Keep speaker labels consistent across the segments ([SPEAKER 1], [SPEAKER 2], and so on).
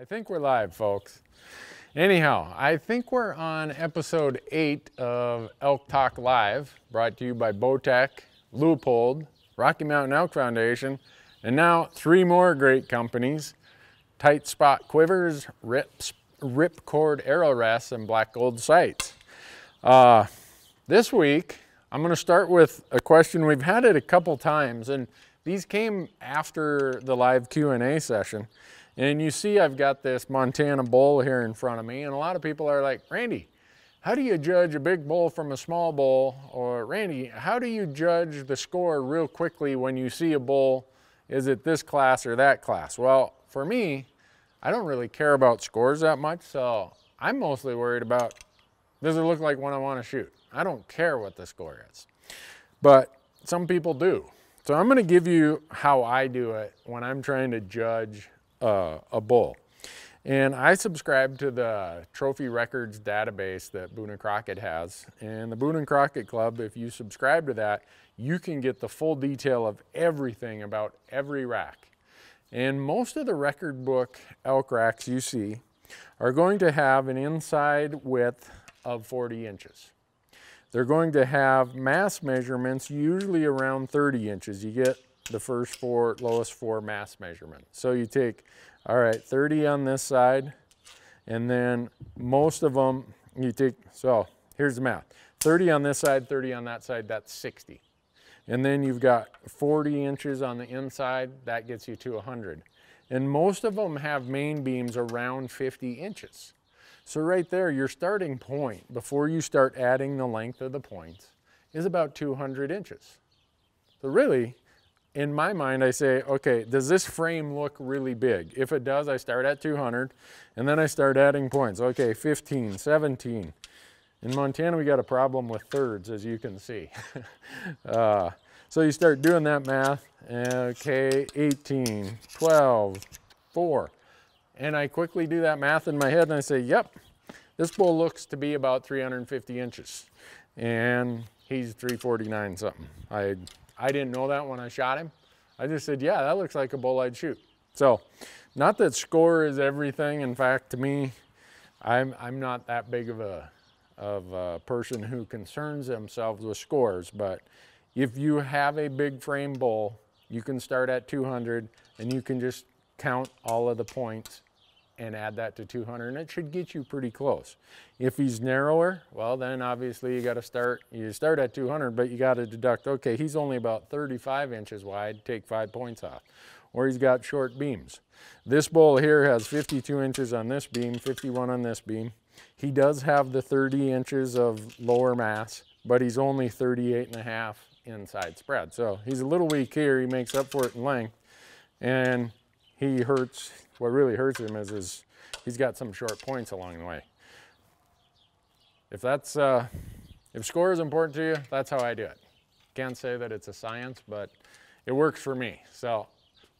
[SPEAKER 1] I think we're live, folks. Anyhow, I think we're on episode 8 of Elk Talk Live, brought to you by Bowtech, Leupold, Rocky Mountain Elk Foundation, and now 3 more great companies, Tightspot Quivers, Ripcord arrow rests, and black gold sights. This week, I'm going to start with a question. We've had it a couple times, and these came after the live Q&A session. And you see I've got this Montana bull here in front of me, and a lot of people are like, Randy, how do you judge a big bull from a small bull? Or Randy, how do you judge the score real quickly when you see a bull? Is it this class or that class? Well, for me, I don't really care about scores that much, so I'm mostly worried about, does it look like one I want to shoot? I don't care what the score is, but some people do. So I'm going to give you how I do it when I'm trying to judge a bull. And I subscribe to the Trophy Records database that Boone and Crockett has. And the Boone and Crockett Club, if you subscribe to that, you can get the full detail of everything about every rack. And most of the record book elk racks you see are going to have an inside width of 40 inches. They're going to have mass measurements usually around 30 inches. You get the first lowest four mass measurements. So you take, all right, 30 on this side, and then most of them you take, so here's the math. 30 on this side, 30 on that side, that's 60. And then you've got 40 inches on the inside, that gets you to 100. And most of them have main beams around 50 inches. So right there, your starting point, before you start adding the length of the points, is about 200 inches. So really, in my mind, I say, okay, does this frame look really big? If it does, I start at 200, and then I start adding points. Okay, 15, 17. In Montana, we got a problem with thirds, as you can see. So you start doing that math. Okay, 18, 12, 4. And I quickly do that math in my head, and I say, yep, this bull looks to be about 350 inches. And he's 349 something. I didn't know that when I shot him. I just said, yeah, that looks like a bull I'd shoot. So, not that score is everything. In fact, to me, I'm not that big of a person who concerns themselves with scores. But if you have a big frame bull, you can start at 200, and you can just count all of the points and add that to 200, and it should get you pretty close. If he's narrower, well, then obviously you start at 200, but you got to deduct, okay, he's only about 35 inches wide, take 5 points off. Or he's got short beams. This bull here has 52 inches on this beam, 51 on this beam. He does have the 30 inches of lower mass, but he's only 38.5 inside spread. So he's a little weak here, he makes up for it in length, and he hurts. What really hurts him is he's got some short points along the way. If score is important to you, that's how I do it. Can't say that it's a science, but it works for me. So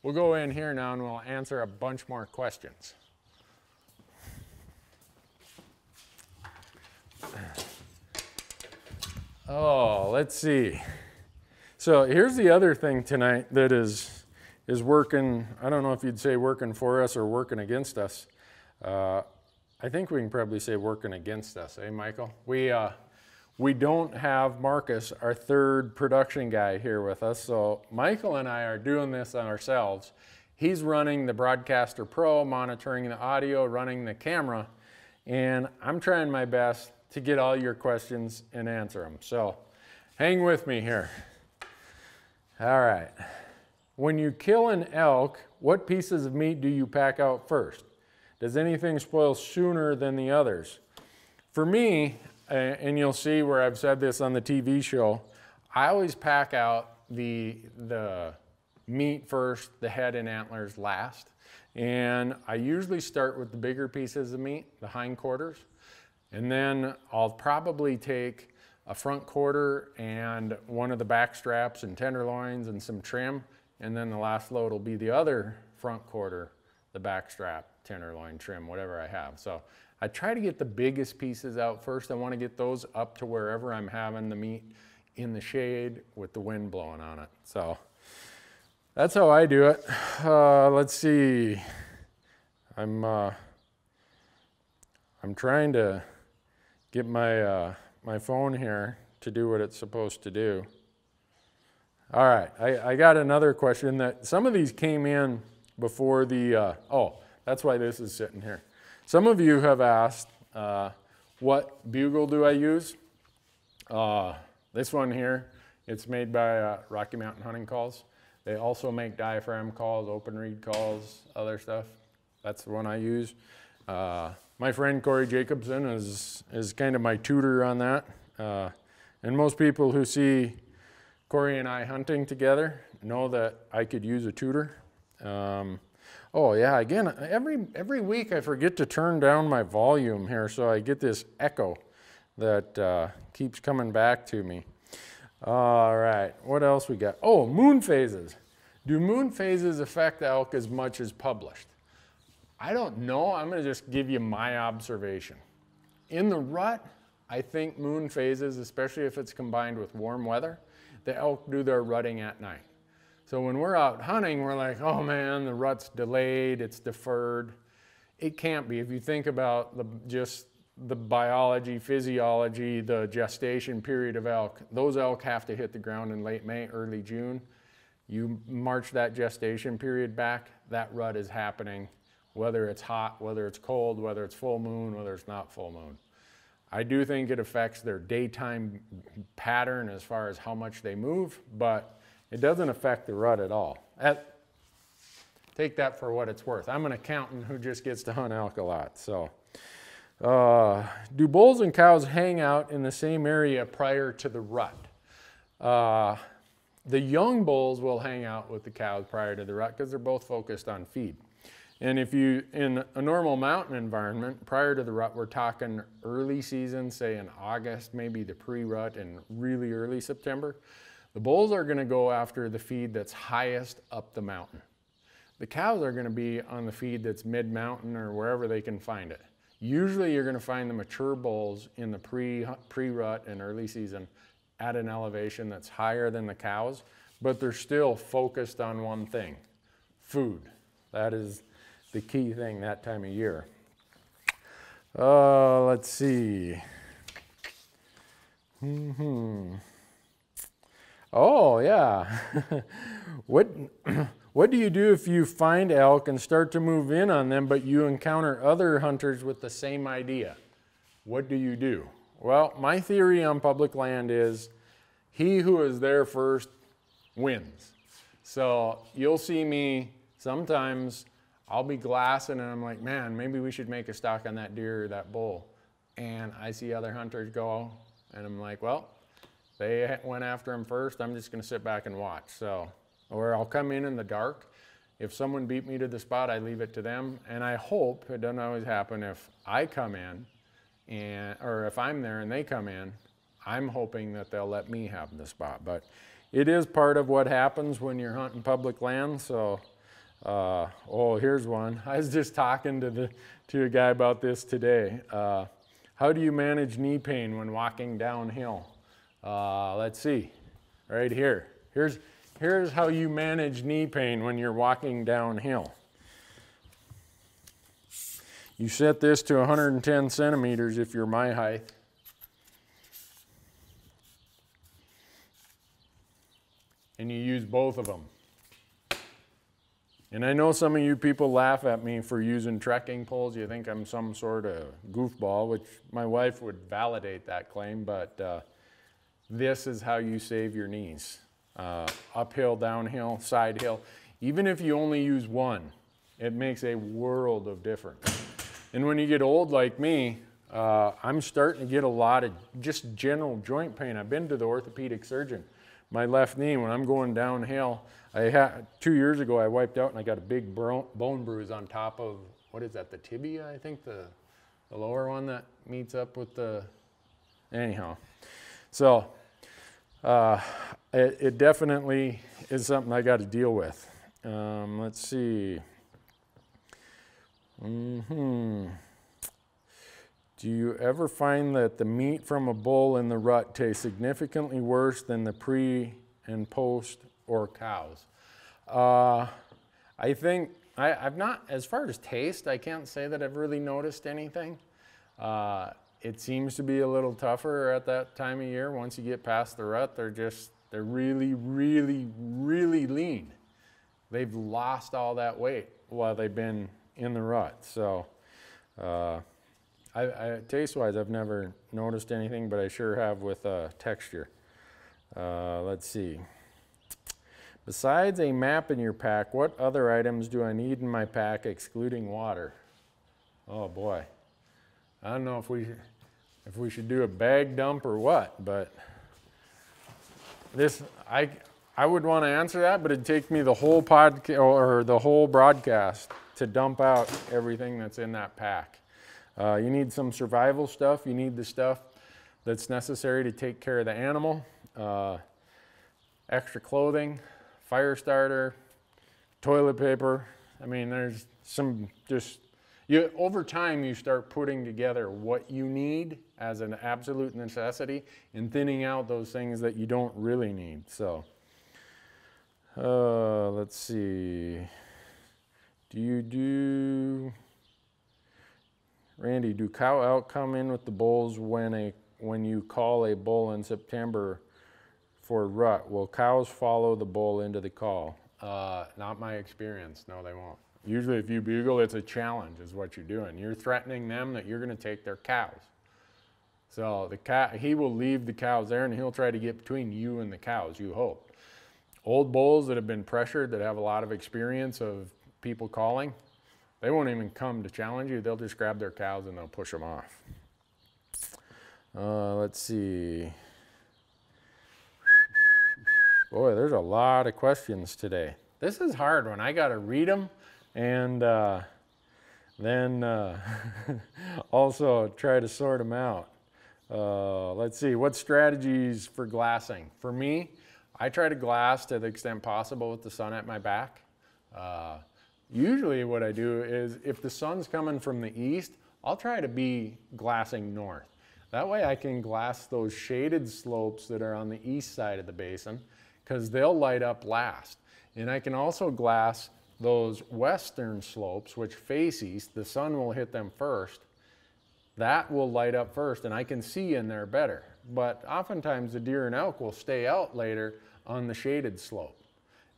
[SPEAKER 1] we'll go in here now and we'll answer a bunch more questions. Oh, let's see. So here's the other thing tonight that is working, I don't know if you'd say working for us or working against us. I think we can probably say working against us, eh, Michael? We don't have Marcus, our third production guy, here with us, so Michael and I are doing this on ourselves. He's running the Broadcaster Pro, monitoring the audio, running the camera, and I'm trying my best to get all your questions and answer them. So hang with me here. All right. When you kill an elk, what pieces of meat do you pack out first? Does anything spoil sooner than the others? For me, and you'll see where I've said this on the TV show, I always pack out the meat first, the head and antlers last. And I usually start with the bigger pieces of meat, the hindquarters. And then I'll probably take a front quarter and one of the back straps and tenderloins and some trim. And then the last load will be the other front quarter, the back strap, tenderloin, trim, whatever I have. So I try to get the biggest pieces out first. I want to get those up to wherever I'm having the meat in the shade with the wind blowing on it. So that's how I do it. Let's see. I'm trying to get my my phone here to do what it's supposed to do. All right, I got another question that some of these came in before the, oh, that's why this is sitting here. Some of you have asked, what bugle do I use? This one here, it's made by Rocky Mountain Hunting Calls. They also make diaphragm calls, open reed calls, other stuff. That's the one I use. My friend Corey Jacobson is kind of my tutor on that. And most people who see Corey and I hunting together know that I could use a tutor. Oh yeah, again, every week I forget to turn down my volume here, so I get this echo that keeps coming back to me. All right, what else we got? Oh, moon phases. Do moon phases affect elk as much as published? I don't know. I'm going to just give you my observation. In the rut, I think moon phases, especially if it's combined with warm weather, the elk do their rutting at night. So when we're out hunting, we're like, oh man, the rut's delayed, it's deferred. It can't be. If you think about just the biology, physiology, the gestation period of elk, those elk have to hit the ground in late May, early June. You march that gestation period back, that rut is happening, whether it's hot, whether it's cold, whether it's full moon, whether it's not full moon. I do think it affects their daytime pattern as far as how much they move, but it doesn't affect the rut at all. Take that for what it's worth. I'm an accountant who just gets to hunt elk a lot. So, do bulls and cows hang out in the same area prior to the rut? The young bulls will hang out with the cows prior to the rut because they're both focused on feed. And if you, in a normal mountain environment, prior to the rut, we're talking early season, say in August, maybe the pre-rut in really early September, the bulls are gonna go after the feed that's highest up the mountain. The cows are gonna be on the feed that's mid-mountain or wherever they can find it. Usually you're gonna find the mature bulls in the pre-rut and early season at an elevation that's higher than the cows, but they're still focused on one thing, food. That is the key thing that time of year. Let's see. Oh yeah. What do you do if you find elk and start to move in on them, but you encounter other hunters with the same idea? What do you do? Well, my theory on public land is he who is there first wins. So you'll see me sometimes, I'll be glassing and I'm like, man, maybe we should make a stock on that deer or that bull. And I see other hunters go and I'm like, well, they went after him first, I'm just gonna sit back and watch. So, or I'll come in the dark. If someone beat me to the spot, I leave it to them. And I hope, it doesn't always happen, if I come in, or if I'm there and they come in, I'm hoping that they'll let me have the spot. But it is part of what happens when you're hunting public land. So, oh, here's one. I was just talking to a guy about this today. How do you manage knee pain when walking downhill? Let's see, right here. Here's how you manage knee pain when you're walking downhill. You set this to 110 centimeters if you're my height. And you use both of them. And I know some of you people laugh at me for using trekking poles. You think I'm some sort of goofball, which my wife would validate that claim, but this is how you save your knees. Uphill, downhill, side hill. Even if you only use one, it makes a world of difference. And when you get old like me, I'm starting to get a lot of just general joint pain. I've been to the orthopedic surgeon. My left knee, when I'm going downhill, 2 years ago I wiped out and I got a big bone bruise on top of, what is that, the tibia, I think, the lower one that meets up with the, anyhow. So it definitely is something I got to deal with. Let's see. Do you ever find that the meat from a bull in the rut tastes significantly worse than the pre and post or cows? I think I've not, as far as taste, I can't say that I've really noticed anything. It seems to be a little tougher at that time of year. Once you get past the rut, they're really, really, really lean. They've lost all that weight while they've been in the rut. So taste-wise, I've never noticed anything, but I sure have with texture. Let's see. Besides a map in your pack, what other items do I need in my pack excluding water? Oh boy. I don't know if we should do a bag dump or what, but this, I would want to answer that, but it'd take me the whole podcast or the whole broadcast to dump out everything that's in that pack. You need some survival stuff. You need the stuff that's necessary to take care of the animal. Extra clothing, fire starter, toilet paper. I mean, there's some over time you start putting together what you need as an absolute necessity and thinning out those things that you don't really need. So, let's see. Randy, do cow elk come in with the bulls when you call a bull in September for rut? Will cows follow the bull into the call? Not my experience. No, they won't. Usually if you bugle, it's a challenge is what you're doing. You're threatening them that you're going to take their cows. So he will leave the cows there and he'll try to get between you and the cows, you hope. Old bulls that have been pressured, that have a lot of experience of people calling, they won't even come to challenge you. They'll just grab their cows and they'll push them off. Let's see. Boy, there's a lot of questions today. This is hard when I got to read them and then also try to sort them out. Let's see, what strategies for glassing? For me, I try to glass to the extent possible with the sun at my back. Usually what I do is if the sun's coming from the east, I'll try to be glassing north. That way I can glass those shaded slopes that are on the east side of the basin because they'll light up last. And I can also glass those western slopes which face east. The sun will hit them first. That will light up first and I can see in there better. But oftentimes the deer and elk will stay out later on the shaded slope.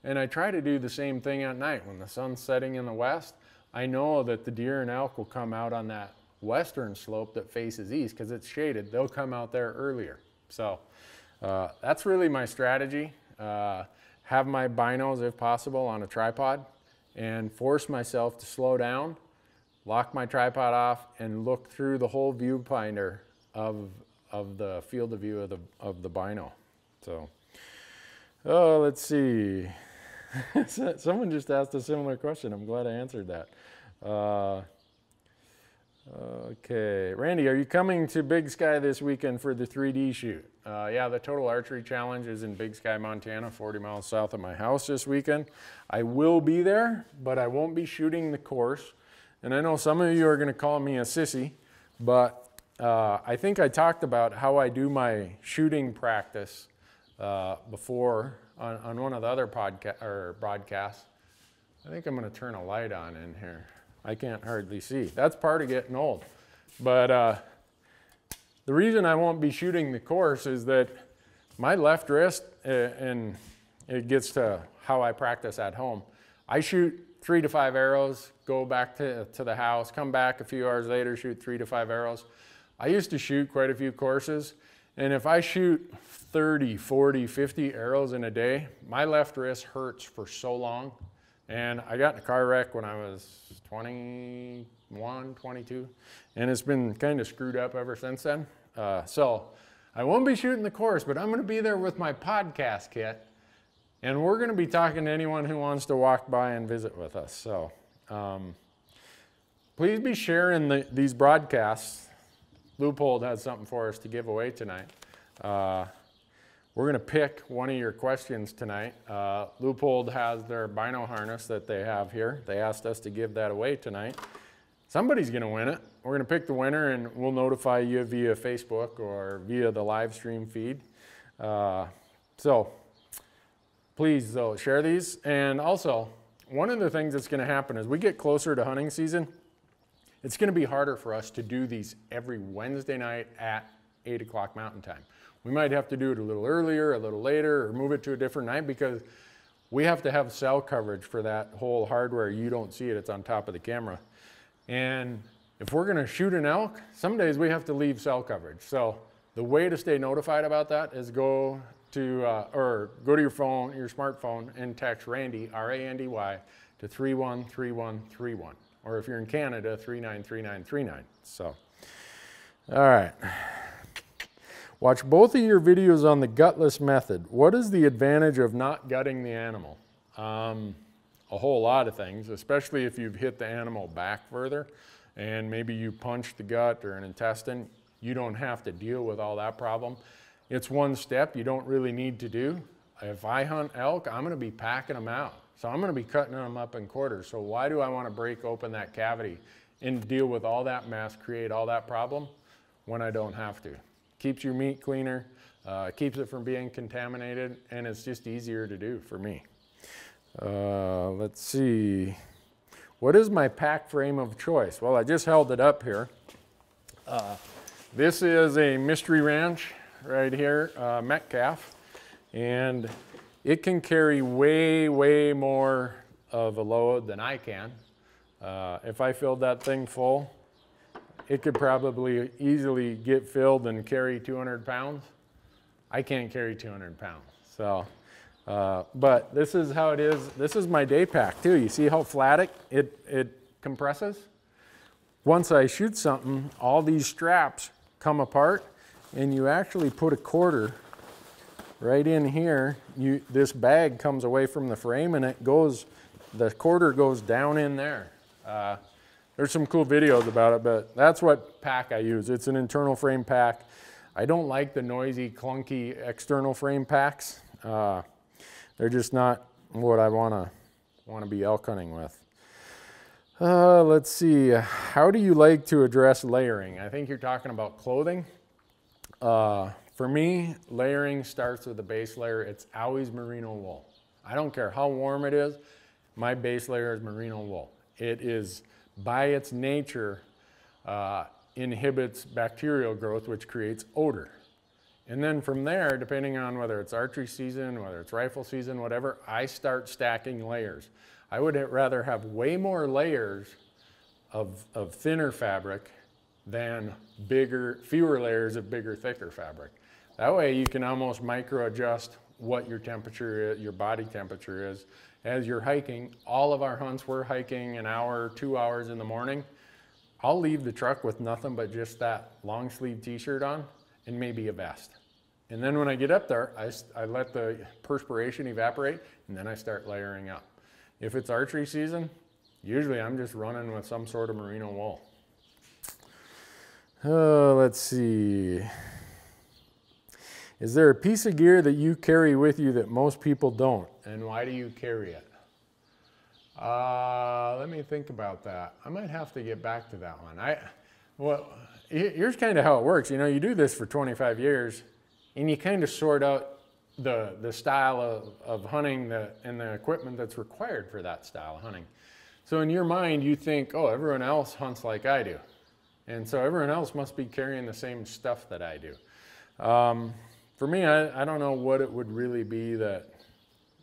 [SPEAKER 1] And I try to do the same thing at night. When the sun's setting in the west, I know that the deer and elk will come out on that western slope that faces east because it's shaded. They'll come out there earlier. So that's really my strategy. Have my binos, if possible, on a tripod and force myself to slow down, lock my tripod off, and look through the whole viewfinder of the field of view of the bino. So, let's see. Someone just asked a similar question. I'm glad I answered that. Okay, Randy, are you coming to Big Sky this weekend for the 3D shoot? Yeah, the Total Archery Challenge is in Big Sky, Montana, 40 miles south of my house this weekend. I will be there, but I won't be shooting the course. And I know some of you are going to call me a sissy, but I think I talked about how I do my shooting practice before on one of the other broadcasts. I think I'm going to turn a light on in here. I can't hardly see. That's part of getting old. But the reason I won't be shooting the course is that my left wrist, and it gets to how I practice at home. I shoot 3 to 5 arrows, go back to the house, come back a few hours later, shoot 3 to 5 arrows. I used to shoot quite a few courses, and if I shoot 30, 40, 50 arrows in a day, my left wrist hurts for so long. And I got in a car wreck when I was 21, 22, and it's been kind of screwed up ever since then. So I won't be shooting the course, but I'm going to be there with my podcast kit, and we're going to be talking to anyone who wants to walk by and visit with us. So please be sharing these broadcasts. Leupold has something for us to give away tonight. We're going to pick one of your questions tonight. Leupold has their bino harness that they have here. They asked us to give that away tonight. Somebody's going to win it. We're going to pick the winner and we'll notify you via Facebook or via the live stream feed. So please, though, share these. And also, one of the things that's gonna happen as we get closer to hunting season, it's gonna be harder for us to do these every Wednesday night at 8 o'clock Mountain Time. We might have to do it a little earlier, a little later, or move it to a different night because we have to have cell coverage for that whole hardware. You don't see it, it's on top of the camera. And if we're gonna shoot an elk, some days we have to leave cell coverage. So the way to stay notified about that is go to your phone, your smartphone, and text Randy, R-A-N-D-Y, to 313131. Or if you're in Canada, 393939. So, all right. Watch both of your videos on the gutless method. What is the advantage of not gutting the animal? A whole lot of things, especially if you've hit the animal back further and maybe you punch the gut or an intestine. You don't have to deal with all that problem. It's one step you don't really need to do. If I hunt elk, I'm gonna be packing them out. So I'm gonna be cutting them up in quarters. So why do I wanna break open that cavity and deal with all that mess, create all that problem when I don't have to? Keeps your meat cleaner, keeps it from being contaminated, and it's just easier to do for me. Let's see. What is my pack frame of choice? Well, I just held it up here. This is a Mystery Ranch right here, Metcalf, and it can carry way, way more of a load than I can. If I filled that thing full, it could probably easily get filled and carry 200 pounds. I can't carry 200 pounds. So, but this is how it is. This is my day pack too. You see how flat it compresses? Once I shoot something, all these straps come apart and you actually put a quarter right in here. This bag comes away from the frame and the quarter goes down in there. There's some cool videos about it, but that's what pack I use. It's an internal frame pack. I don't like the noisy, clunky external frame packs. They're just not what I wanna be elk hunting with. Let's see, how do you like to address layering? I think you're talking about clothing. For me, layering starts with the base layer. It's always merino wool. I don't care how warm it is, my base layer is merino wool. It is, by its nature, inhibits bacterial growth, which creates odor. And then from there, depending on whether it's archery season, whether it's rifle season, whatever, I start stacking layers. I would rather have way more layers of thinner fabric than fewer layers of bigger, thicker fabric. That way you can almost micro adjust what your temperature is, your body temperature is. As you're hiking, all of our hunts, we're hiking an hour, 2 hours in the morning. I'll leave the truck with nothing but just that long sleeve t-shirt on and maybe a vest. And then when I get up there, I let the perspiration evaporate and then I start layering up. If it's archery season, usually I'm just running with some sort of merino wool. Let's see. Is there a piece of gear that you carry with you that most people don't? And why do you carry it? Let me think about that. I might have to get back to that one. Here's kind of how it works. You know, you do this for 25 years and you kind of sort out the style of hunting and the equipment that's required for that style of hunting. So in your mind, you think, oh, everyone else hunts like I do. And so everyone else must be carrying the same stuff that I do. For me, I don't know what it would really be that,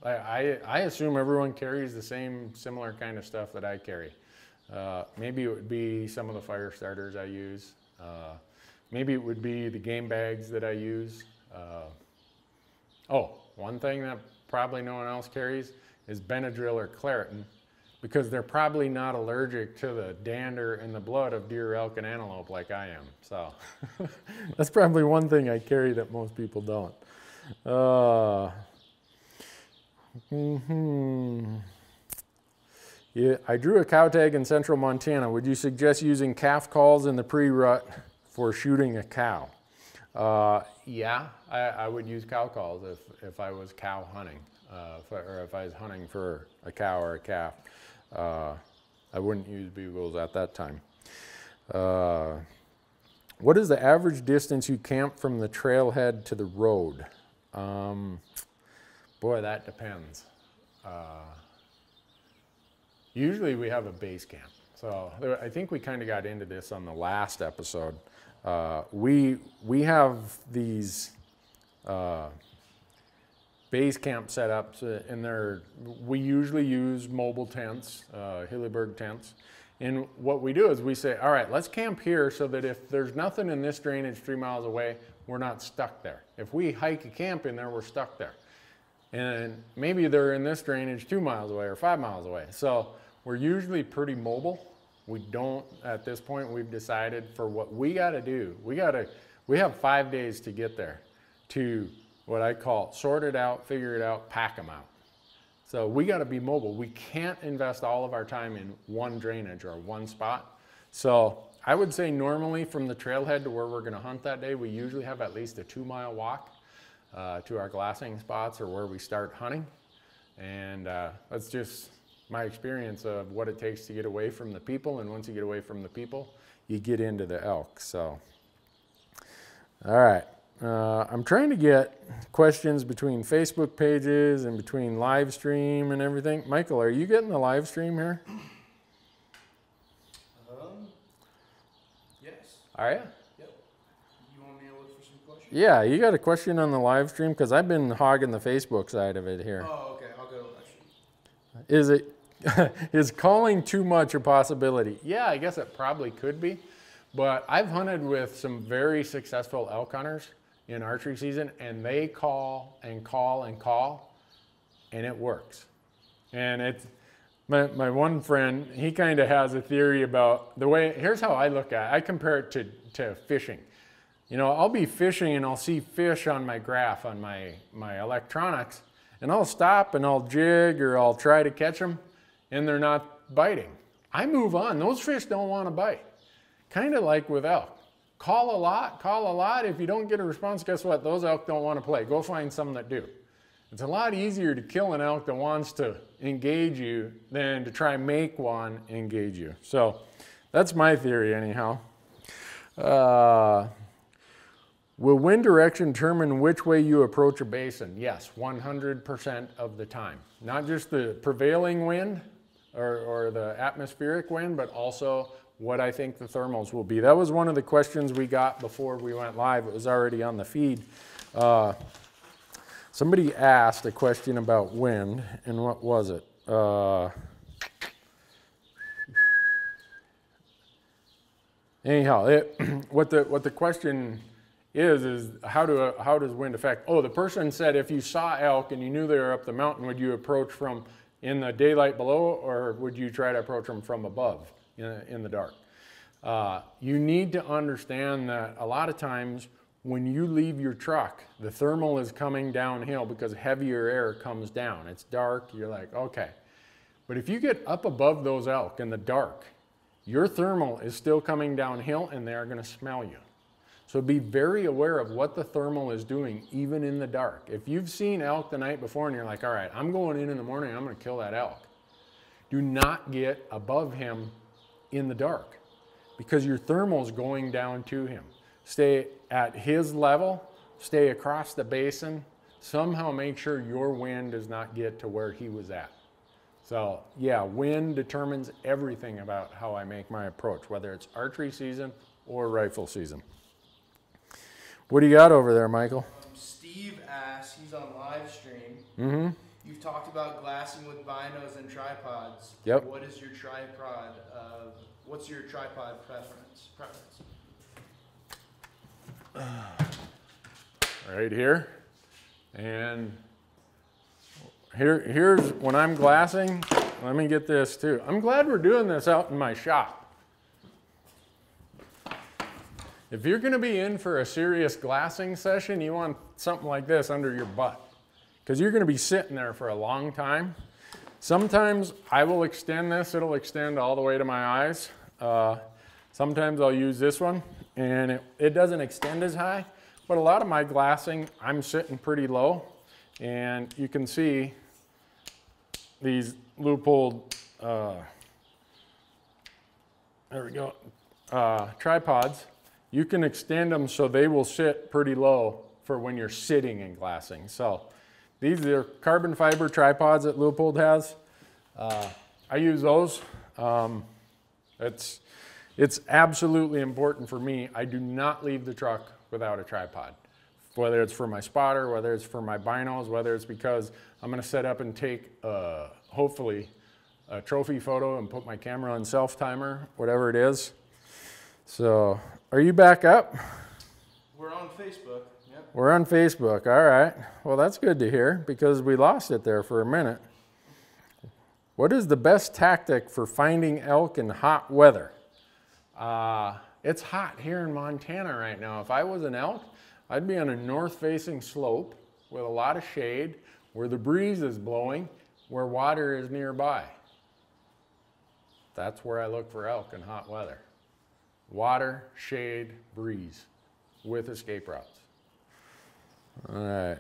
[SPEAKER 1] I assume everyone carries the same similar kind of stuff that I carry. Maybe it would be some of the fire starters I use. Maybe it would be the game bags that I use. One thing that probably no one else carries is Benadryl or Claritin, because they're probably not allergic to the dander and the blood of deer, elk, and antelope like I am. So that's probably one thing I carry that most people don't. Yeah, I drew a cow tag in central Montana. Would you suggest using calf calls in the pre-rut for shooting a cow? Yeah, I would use cow calls if I was cow hunting, or if I was hunting for a cow or a calf. I wouldn't use bugles at that time. What is the average distance you camp from the trailhead to the road? Boy, that depends. usually we have a base camp. So I think we kind of got into this on the last episode. We have these base camp setups, and we usually use mobile tents, Newberg tents. And what we do is we say, all right, let's camp here so that if there's nothing in this drainage 3 miles away, we're not stuck there. If we hike a camp in there, we're stuck there. And maybe they're in this drainage 2 miles away or 5 miles away. So we're usually pretty mobile. We don't, at this point, we've decided for what we gotta do, we have 5 days to get there to what I call sort it out, figure it out, pack them out. So we gotta be mobile. We can't invest all of our time in one drainage or one spot. So I would say normally from the trailhead to where we're gonna hunt that day, we usually have at least a 2-mile walk to our glassing spots or where we start hunting. And that's just my experience of what it takes to get away from the people. And once you get away from the people, you get into the elk. So, all right. I'm trying to get questions between Facebook pages and between live stream and everything. Michael, are you getting the live stream here?
[SPEAKER 2] Yes.
[SPEAKER 1] Are you?
[SPEAKER 2] Yep. You want me to look for some questions?
[SPEAKER 1] Yeah, you got a question on the live stream? Because I've been hogging the Facebook side of it here.
[SPEAKER 2] Oh, okay. I'll go to live stream.
[SPEAKER 1] Is calling too much a possibility? Yeah, I guess it probably could be. But I've hunted with some very successful elk hunters in archery season, and they call and call and call, and it works. And it's my one friend, he kind of has a theory about the way, here's how I look at it. I compare it to fishing. You know, I'll be fishing and I'll see fish on my graph on my electronics, and I'll stop and I'll jig or I'll try to catch them, and they're not biting. I move on. Those fish don't want to bite. Kind of like with elk. Call a lot. If you don't get a response, guess what? Those elk don't want to play. Go find some that do. It's a lot easier to kill an elk that wants to engage you than to try and make one engage you. So that's my theory anyhow. Will wind direction determine which way you approach a basin? Yes, 100% of the time. Not just the prevailing wind or the atmospheric wind, but also what I think the thermals will be. That was one of the questions we got before we went live. It was already on the feed. Somebody asked a question about wind, and what was it? Anyhow, what the question is how does wind affect? Oh, the person said if you saw elk and you knew they were up the mountain, would you approach from in the daylight below, or would you try to approach them from above in the dark? You need to understand that a lot of times when you leave your truck, the thermal is coming downhill because heavier air comes down. It's dark, you're like, okay. But if you get up above those elk in the dark, your thermal is still coming downhill and they are gonna smell you. So be very aware of what the thermal is doing, even in the dark. If you've seen elk the night before and you're like, all right, I'm going in the morning, I'm gonna kill that elk. Do not get above him in the dark because your thermal's going down to him. Stay at his level, stay across the basin, somehow make sure your wind does not get to where he was at. So yeah, wind determines everything about how I make my approach, whether it's archery season or rifle season. What do you got over there, Michael?
[SPEAKER 2] Steve asks, he's on live stream.
[SPEAKER 1] Mm-hmm.
[SPEAKER 2] You've talked about glassing with binos and tripods.
[SPEAKER 1] Yep.
[SPEAKER 2] What is your tripod? What's your tripod preference?
[SPEAKER 1] Right here. And here's when I'm glassing. Let me get this too. I'm glad we're doing this out in my shop. If you're going to be in for a serious glassing session, you want something like this under your butt because you're going to be sitting there for a long time. Sometimes I will extend this. It'll extend all the way to my eyes. Sometimes I'll use this one and it doesn't extend as high, but a lot of my glassing, I'm sitting pretty low, and you can see these Leupold, there we go, tripods. You can extend them so they will sit pretty low for when you're sitting and glassing. So these are carbon fiber tripods that Leupold has. I use those. It's absolutely important for me. I do not leave the truck without a tripod, whether it's for my spotter, whether it's for my binos, whether it's because I'm gonna set up and take, hopefully, a trophy photo and put my camera on self-timer, whatever it is. So, are you back up?
[SPEAKER 2] We're on Facebook. Yep.
[SPEAKER 1] We're on Facebook, all right. Well, that's good to hear because we lost it there for a minute. What is the best tactic for finding elk in hot weather? It's hot here in Montana right now. If I was an elk, I'd be on a north-facing slope with a lot of shade, where the breeze is blowing, where water is nearby. That's where I look for elk in hot weather. Water, shade, breeze, with escape routes. All right.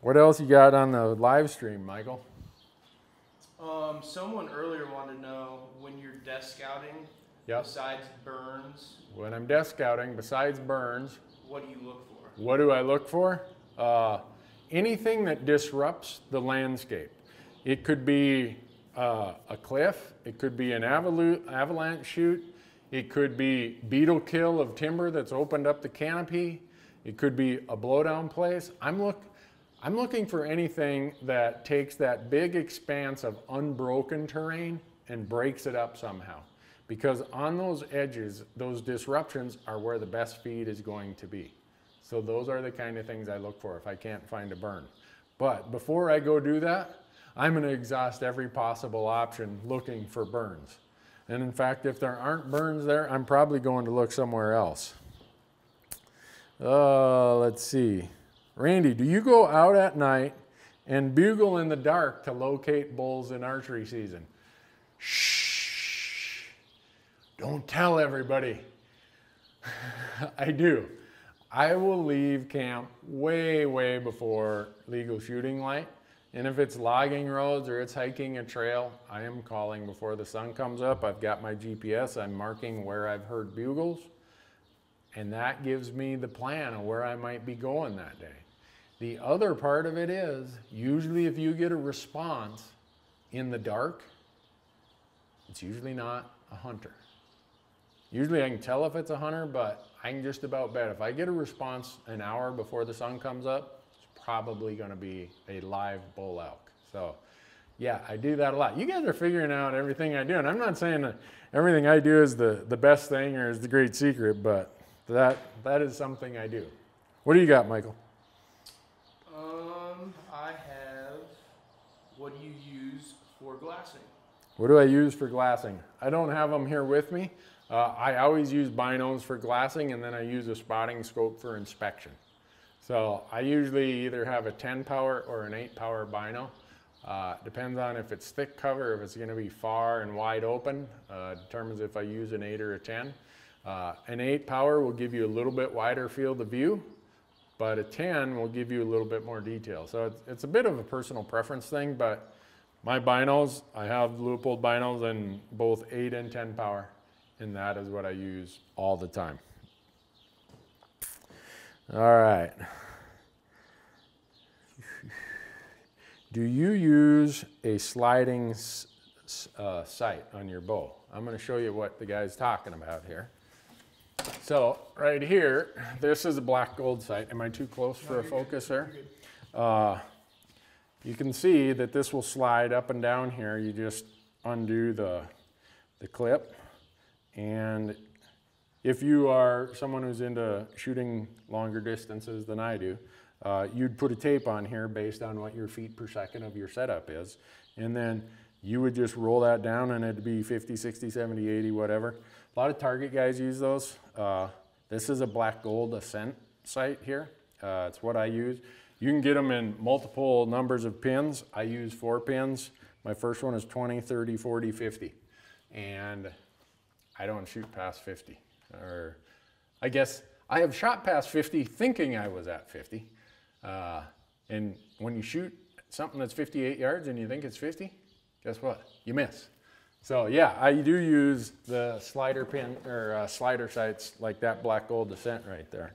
[SPEAKER 1] What else you got on the live stream, Michael?
[SPEAKER 2] Someone earlier wanted to know when you're desk scouting,
[SPEAKER 1] Yep.
[SPEAKER 2] besides burns,
[SPEAKER 1] When I'm desk scouting, besides burns,
[SPEAKER 2] what do you look for?
[SPEAKER 1] what do I look for? Anything that disrupts the landscape. It could be a cliff, it could be an avalanche chute, it could be beetle kill of timber that's opened up the canopy, it could be a blowdown place. I'm looking for anything that takes that big expanse of unbroken terrain and breaks it up somehow. Because on those edges, those disruptions are where the best feed is going to be. So those are the kind of things I look for if I can't find a burn. But before I go do that, I'm gonna exhaust every possible option looking for burns. And in fact, if there aren't burns there, I'm probably going to look somewhere else. Let's see. Randy, do you go out at night and bugle in the dark to locate bulls in archery season? Shh, don't tell everybody. I do. I will leave camp way, way before legal shooting light. And if it's logging roads or it's hiking a trail, I am calling before the sun comes up. I've got my GPS, I'm marking where I've heard bugles. And that gives me the plan of where I might be going that day. The other part of it is, usually if you get a response in the dark, it's usually not a hunter. Usually I can tell if it's a hunter, but I can just about bet if I get a response an hour before the sun comes up, it's probably gonna be a live bull elk. So yeah, I do that a lot. You guys are figuring out everything I do, and I'm not saying that everything I do is the best thing or is the great secret, but that is something I do. What do you got, Michael?
[SPEAKER 2] I have, what do you use for glassing?
[SPEAKER 1] What do I use for glassing? I don't have them here with me. I always use binos for glassing, and then I use a spotting scope for inspection. So I usually either have a 10 power or an 8 power bino. Depends on if it's thick cover, if it's gonna be far and wide open, determines if I use an 8 or a 10. An 8 power will give you a little bit wider field of view, but a 10 will give you a little bit more detail. So it's a bit of a personal preference thing, but my binos, I have Leupold binos in both 8 and 10 power, and that is what I use all the time. All right. Do you use a sliding sight on your bow? I'm going to show you what the guy's talking about here. So right here, this is a black gold sight. Am I too close for a focus there? You can see that this will slide up and down here. You just undo the clip. And if you are someone who's into shooting longer distances than I do, you'd put a tape on here based on what your feet per second of your setup is. And then you would just roll that down and it'd be 50, 60, 70, 80, whatever. A lot of target guys use those. This is a black gold Ascent sight here. It's what I use. You can get them in multiple numbers of pins. I use 4 pins. My first one is 20, 30, 40, 50. And I don't shoot past 50. Or I guess I have shot past 50 thinking I was at 50. And when you shoot something that's 58 yards and you think it's 50, guess what? You miss. So yeah, I do use the slider pin or slider sights like that black gold Ascent right there.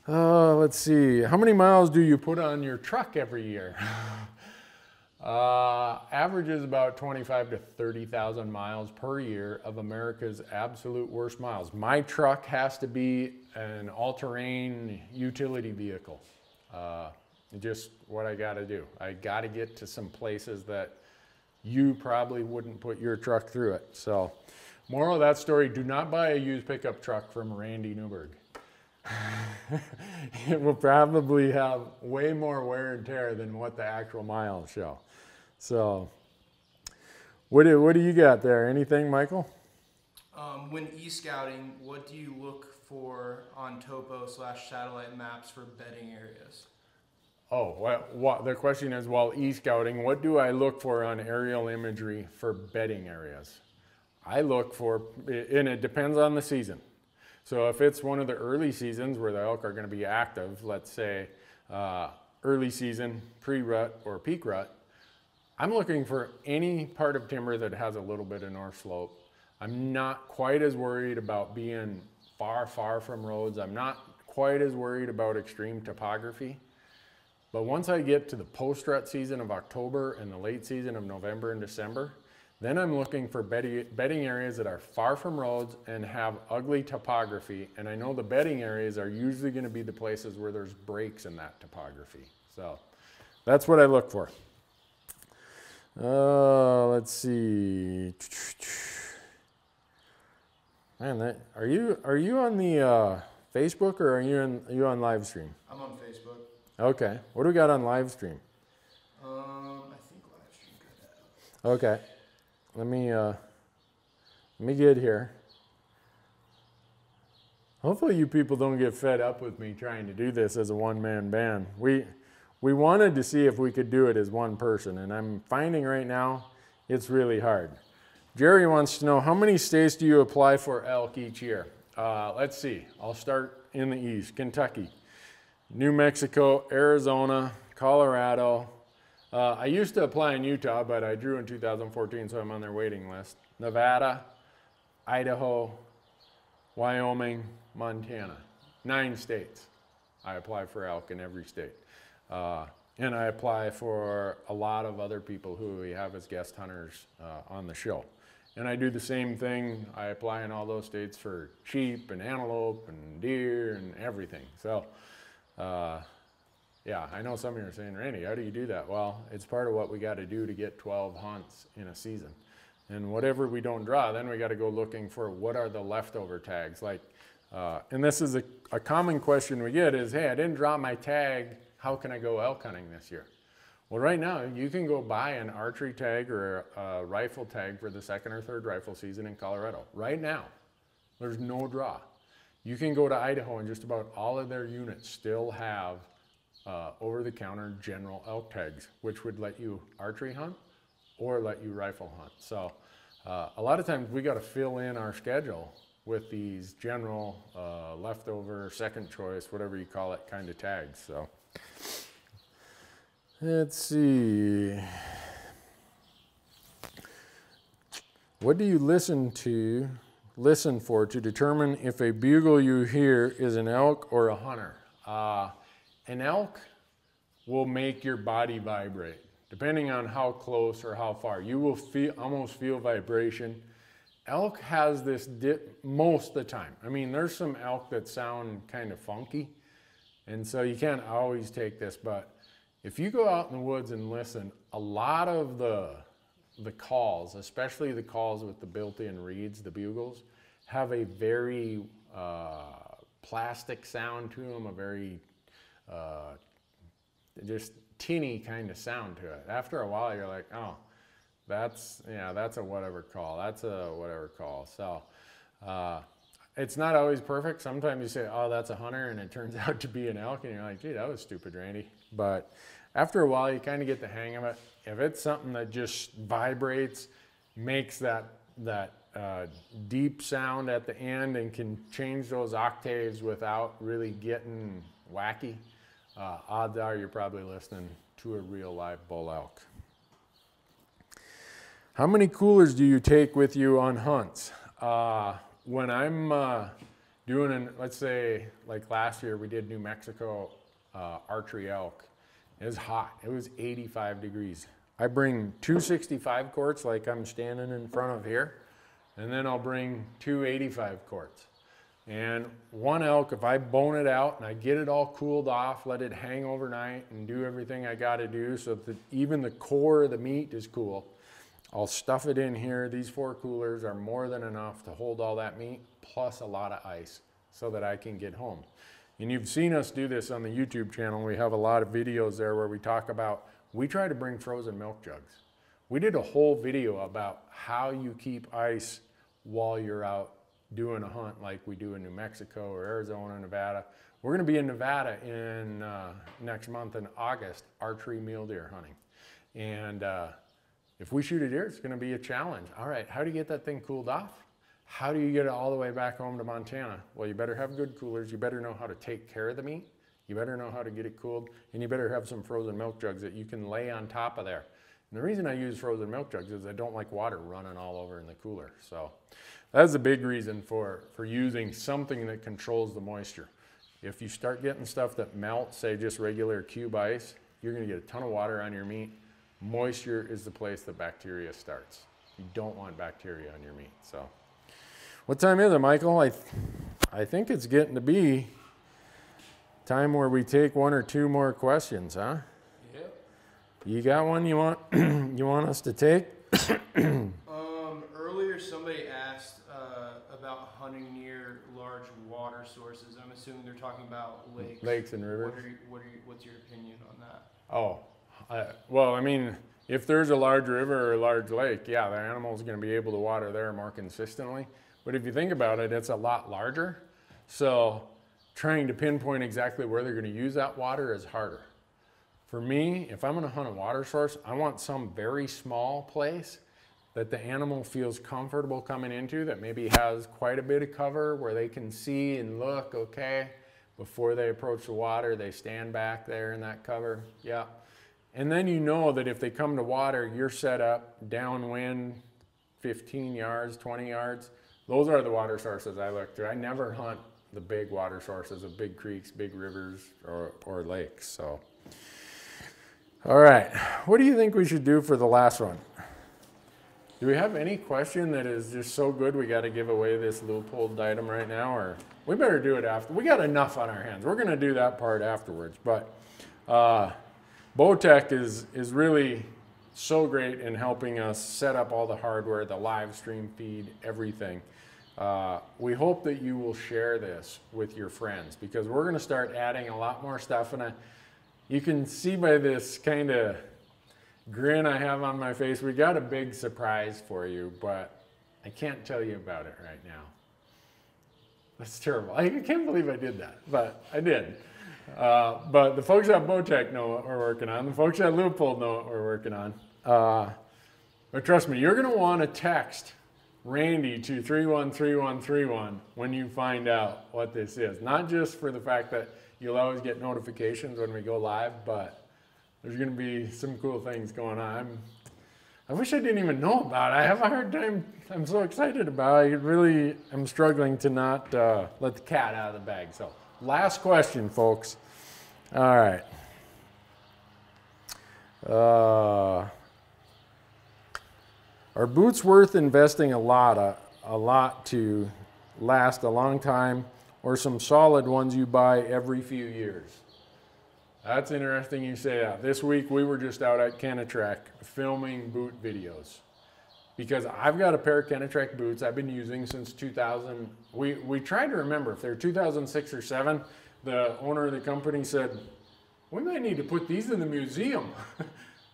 [SPEAKER 1] Let's see, how many miles do you put on your truck every year? Averages about 25 to 30,000 miles per year of America's absolute worst miles. My truck has to be an all-terrain utility vehicle. Just what I got to do. I got to get to some places that you probably wouldn't put your truck through it. So, moral of that story, do not buy a used pickup truck from Randy Newberg. It will probably have way more wear and tear than what the actual miles show. So, what do you got there? Anything, Michael?
[SPEAKER 2] When e-scouting, what do you look for on topo/satellite maps for bedding areas?
[SPEAKER 1] Oh, well, the question is, while e-scouting, what do I look for on aerial imagery for bedding areas? I look for, and it depends on the season. So if it's one of the early seasons where the elk are going to be active, let's say early season, pre-rut or peak rut, I'm looking for any part of timber that has a little bit of north slope. I'm not quite as worried about being far from roads. I'm not quite as worried about extreme topography. But once I get to the post-rut season of October and the late season of November and December, then I'm looking for bedding areas that are far from roads and have ugly topography. And I know the bedding areas are usually going to be the places where there's breaks in that topography. So that's what I look for. Let's see. Man, are you on the Facebook, or are you on live stream?
[SPEAKER 2] I'm on Facebook.
[SPEAKER 1] Okay. What do we got on live stream?
[SPEAKER 2] I think live stream could have.
[SPEAKER 1] Okay. Let me get here. Hopefully you people don't get fed up with me trying to do this as a one-man band. We wanted to see if we could do it as one person, and I'm finding right now it's really hard. Jerry wants to know, how many states do you apply for elk each year? Let's see. I'll start in the east. Kentucky, New Mexico, Arizona, Colorado. I used to apply in Utah, but I drew in 2014, so I'm on their waiting list. Nevada, Idaho, Wyoming, Montana. 9 states. I apply for elk in every state. And I apply for a lot of other people who we have as guest hunters on the show. And I do the same thing. I apply in all those states for sheep and antelope and deer and everything. So, yeah, I know some of you are saying, Randy, how do you do that? Well, it's part of what we got to do to get 12 hunts in a season. And whatever we don't draw, then we got to go looking for what are the leftover tags. Like, and this is a common question we get is, hey, I didn't draw my tag. How can I go elk hunting this year? Well, right now, you can go buy an archery tag or a rifle tag for the 2nd or 3rd rifle season in Colorado. Right now, there's no draw. You can go to Idaho, and just about all of their units still have over-the-counter general elk tags, which would let you archery hunt or let you rifle hunt. So a lot of times we got to fill in our schedule with these general leftover, second choice, whatever you call it, kind of tags. So let's see. What do you listen for to determine if a bugle you hear is an elk or a hunter? An elk will make your body vibrate. Depending on how close or how far. You will almost feel vibration. Elk has this dip most of the time. I mean, there's some elk that sound kind of funky, and so you can't always take this, but if you go out in the woods and listen, a lot of the calls, especially the calls with the built-in reeds, the bugles, have a very plastic sound to them, a very just tinny kind of sound to it. After a while, you're like, oh, that's a whatever call. That's a whatever call. So it's not always perfect. Sometimes you say, oh, that's a hunter, and it turns out to be an elk, and you're like, gee, that was stupid, Randy. But after a while, you kind of get the hang of it. If it's something that just vibrates, makes that deep sound at the end and can change those octaves without really getting wacky, odds are you're probably listening to a real live bull elk. How many coolers do you take with you on hunts? When I'm doing, let's say, like last year we did New Mexico archery elk. It was hot. It was 85 degrees. I bring 265 quarts like I'm standing in front of here, and then I'll bring 285 quarts. And one elk, if I bone it out and I get it all cooled off, let it hang overnight and do everything I got to do so that even the core of the meat is cool, I'll stuff it in here. These 4 coolers are more than enough to hold all that meat, plus a lot of ice, so that I can get home. And you've seen us do this on the YouTube channel. We have a lot of videos there where we talk about, we try to bring frozen milk jugs. We did a whole video about how you keep ice while you're out doing a hunt like we do in New Mexico or Arizona, Nevada. We're gonna be in Nevada in next month in August, archery mule deer hunting. And if we shoot a deer, it's gonna be a challenge. All right, how do you get that thing cooled off? How do you get it all the way back home to Montana? Well, you better have good coolers. You better know how to take care of the meat. You better know how to get it cooled. And you better have some frozen milk jugs that you can lay on top of there. And the reason I use frozen milk jugs is I don't like water running all over in the cooler. So that's a big reason for using something that controls the moisture. If you start getting stuff that melts, say just regular cube ice, you're gonna get a ton of water on your meat. Moisture is the place that bacteria starts. You don't want bacteria on your meat, so. What time is it, Michael? I think it's getting to be time where we take 1 or 2 more questions, huh?
[SPEAKER 2] Yep.
[SPEAKER 1] You got one you want you want us to take?
[SPEAKER 2] Earlier somebody asked about hunting near large water sources. I'm assuming they're talking about lakes.
[SPEAKER 1] Lakes and rivers.
[SPEAKER 2] What's your opinion on that?
[SPEAKER 1] Oh, well, I mean, if there's a large river or a large lake, yeah, the animal's going to be able to water there more consistently. But if you think about it, it's a lot larger. So trying to pinpoint exactly where they're going to use that water is harder. For me, if I'm going to hunt a water source, I want some very small place that the animal feels comfortable coming into, that maybe has quite a bit of cover where they can see and look, okay, before they approach the water, they stand back there in that cover, yeah. And then you know that if they come to water, you're set up downwind 15 yards, 20 yards. Those are the water sources I look to. I never hunt the big water sources of big creeks, big rivers, or lakes, so. All right, what do you think we should do for the last one? Do we have any question that is just so good we got to give away this Leupold item right now, or we better do it after? We got enough on our hands. We're going to do that part afterwards, but Bowtech is really so great in helping us set up all the hardware, the live stream feed, everything. We hope that you will share this with your friends, because we're going to start adding a lot more stuff, and you can see by this kind of grin I have on my face, we got a big surprise for you, but I can't tell you about it right now. That's terrible. I can't believe I did that, but I did. But the folks at Bowtech know what we're working on. The folks at Leupold know what we're working on. But trust me, you're going to want to text Randy to 313131 when you find out what this is. Not just for the fact that you'll always get notifications when we go live, but there's going to be some cool things going on. I wish I didn't even know about it. I have a hard time. I'm so excited about it. I really am struggling to not let the cat out of the bag. So last question, folks. All right. Are boots worth investing a lot to last a long time, or some solid ones you buy every few years? That's interesting you say that. This week we were just out at Kenetrek filming boot videos, because I've got a pair of Kenetrek boots I've been using since 2000. We tried to remember if they're 2006 or 7. The owner of the company said, we might need to put these in the museum.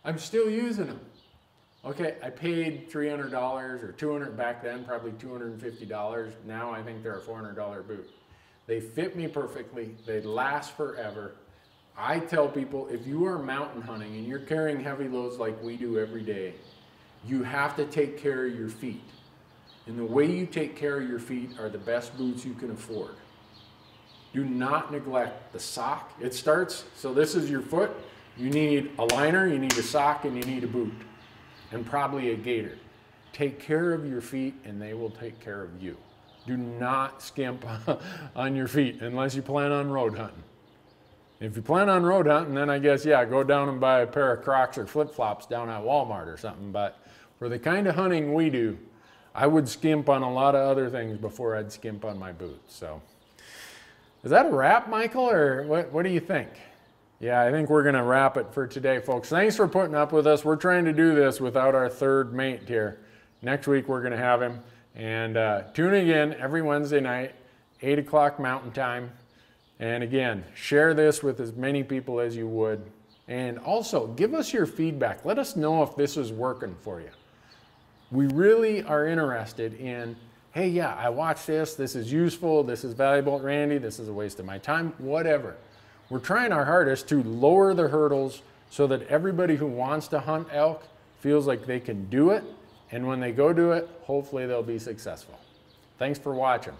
[SPEAKER 1] I'm still using them. Okay, I paid $300 or $200 back then, probably $250. Now I think they're a $400 boot. They fit me perfectly. They last forever. I tell people, if you are mountain hunting and you're carrying heavy loads like we do every day, you have to take care of your feet. And the way you take care of your feet are the best boots you can afford. Do not neglect the sock. It starts, so this is your foot. You need a liner, you need a sock, and you need a boot. And probably a gaiter. Take care of your feet and they will take care of you. Do not skimp on your feet unless you plan on road hunting. If you plan on road hunting, then I guess, yeah, go down and buy a pair of Crocs or flip-flops down at Walmart or something. But for the kind of hunting we do, I would skimp on a lot of other things before I'd skimp on my boots. So is that a wrap, Michael, or what do you think? Yeah, I think we're gonna wrap it for today, folks. Thanks for putting up with us. We're trying to do this without our third mate here. Next week, we're gonna have him. And tune in every Wednesday night, 8 o'clock Mountain Time. And again, share this with as many people as you would. And also, give us your feedback. Let us know if this is working for you. We really are interested in, hey, yeah, I watched this. This is useful. This is valuable. Randy, this is a waste of my time. Whatever. We're trying our hardest to lower the hurdles so that everybody who wants to hunt elk feels like they can do it. And when they go do it, hopefully they'll be successful. Thanks for watching.